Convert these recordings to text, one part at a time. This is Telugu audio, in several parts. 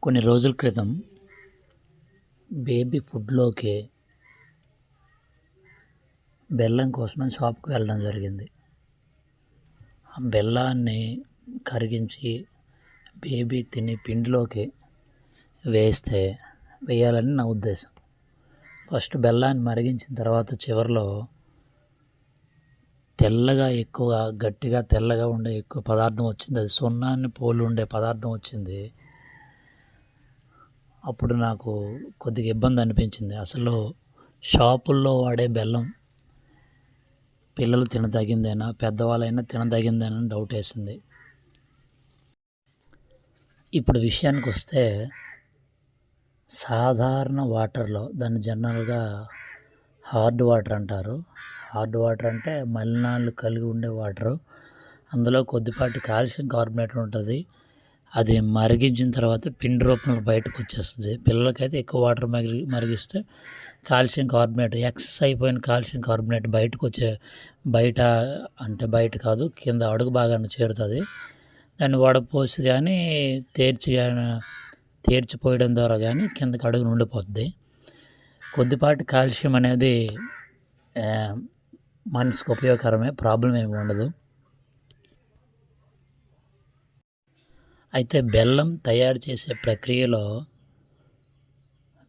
కొన్ని రోజుల క్రితం బేబీ ఫుడ్లోకి బెల్లం కోసమని షాప్కి వెళ్ళడం జరిగింది. ఆ బెల్లాన్ని కరిగించి బేబీ తిని పిండిలోకి వేయాలని నా ఉద్దేశం. ఫస్ట్ బెల్లాన్ని మరిగించిన తర్వాత చివరిలో గట్టిగా తెల్లగా ఉండే ఎక్కువ పదార్థం వచ్చింది. అది సున్నాన్ని పోలి ఉండే పదార్థం వచ్చింది. అప్పుడు నాకు కొద్దిగా ఇబ్బంది అనిపించింది. అసలు షాపుల్లో వాడే బెల్లం పిల్లలు తినదగిందేనా, పెద్దవాళ్ళైనా తినదగిందేనా అని డౌట్ వేసింది. ఇప్పుడు విషయానికి వస్తే సాధారణ వాటర్లో దాన్ని జనరల్గా హార్డ్ వాటర్ అంటారు. హార్డ్ వాటర్ అంటే మలినాలు కలిగి ఉండే వాటరు. అందులో కొద్దిపాటి కాల్షియం కార్బోనేట్ ఉంటుంది. అది మరిగించిన తర్వాత పిండి రూపంలో బయటకు వచ్చేస్తుంది. పిల్లలకైతే ఎక్కువ వాటర్ మరిగిస్తే కాల్షియం కార్బోనేట్ ఎక్సెస్ అయిపోయిన కాల్షియం కార్బోనేట్ బయట కాదు, కింద అడుగు భాగాన్ని చేరుతుంది. దాన్ని వడపోసి కానీ తేర్చిపోయడం ద్వారా కానీ కిందకి అడుగు నుండిపోతుంది. కొద్దిపాటి కాల్షియం అనేది మనిషికి ఉపయోగకరమే, ప్రాబ్లం ఏమి ఉండదు. అయితే బెల్లం తయారు చేసే ప్రక్రియలో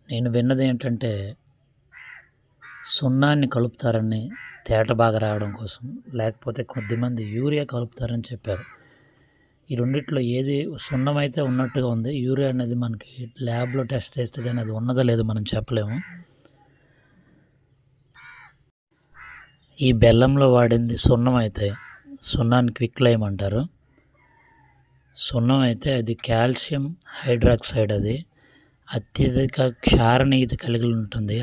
నేను విన్నది ఏంటంటే సున్నాన్ని కలుపుతారని, తేట బాగా రావడం కోసం, లేకపోతే కొద్దిమంది యూరియా కలుపుతారని చెప్పారు. ఈ రెండిట్లో ఏది సున్నం అయితే ఉన్నట్టుగా ఉంది. యూరియా అనేది మనకి ల్యాబ్లో టెస్ట్ చేస్తే కానీ అది ఉన్నదో లేదో మనం చెప్పలేము. ఈ బెల్లంలో వాడింది సున్నం అయితే సున్నాన్ని క్విక్ లైమ్ అంటారు. సున్నం అయితే అది కాల్షియం హైడ్రాక్సైడ్. అది అత్యధిక క్షారనీయత కలిగి ఉంటుంది.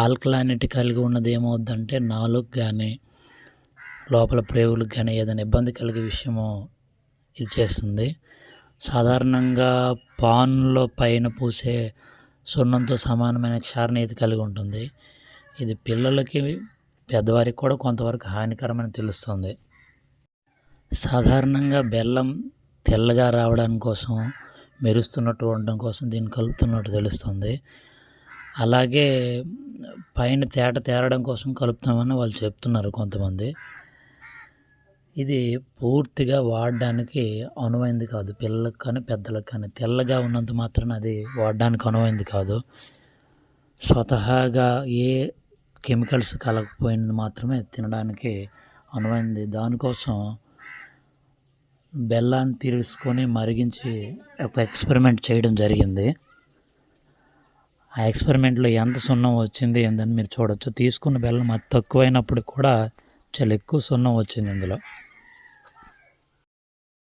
ఆల్కలానిటీ కలిగి ఉన్నది ఏమవుద్దంటే నాలుగు కానీ లోపల ప్రేవులకు కానీ ఏదైనా ఇబ్బంది కలిగే విషయము ఇది చేస్తుంది. సాధారణంగా పాన్లో పైన పూసే సున్నంతో సమానమైన క్షారనీయత కలిగి ఉంటుంది. ఇది పిల్లలకి పెద్దవారికి కూడా కొంతవరకు హానికరమని తెలుస్తుంది. సాధారణంగా బెల్లం తెల్లగా రావడానికి కోసం, మెరుస్తున్నట్టు ఉండడం కోసం దీన్ని కలుపుతున్నట్టు తెలుస్తుంది. అలాగే పైన తేరడం కోసం కలుపుతామని వాళ్ళు చెప్తున్నారు కొంతమంది. ఇది పూర్తిగా వాడడానికి అనువైంది కాదు. పిల్లలకు కానీ పెద్దలకు కానీ తెల్లగా ఉన్నంత మాత్రాన అది వాడడానికి అనువైంది కాదు. స్వతహాగా ఏ కెమికల్స్ కలగకపోయినది మాత్రమే తినడానికి అనువైంది. దానికోసం బెల్లాన్ని తీసుకొని మరిగించి ఒక ఎక్స్పెరిమెంట్ చేయడం జరిగింది. ఆ ఎక్స్పెరిమెంట్లో ఎంత సున్నం వచ్చింది ఏందని మీరు చూడొచ్చు. తీసుకున్న బెల్లం అతి తక్కువైనప్పుడు కూడా చాలా ఎక్కువ సున్నం వచ్చింది ఇందులో.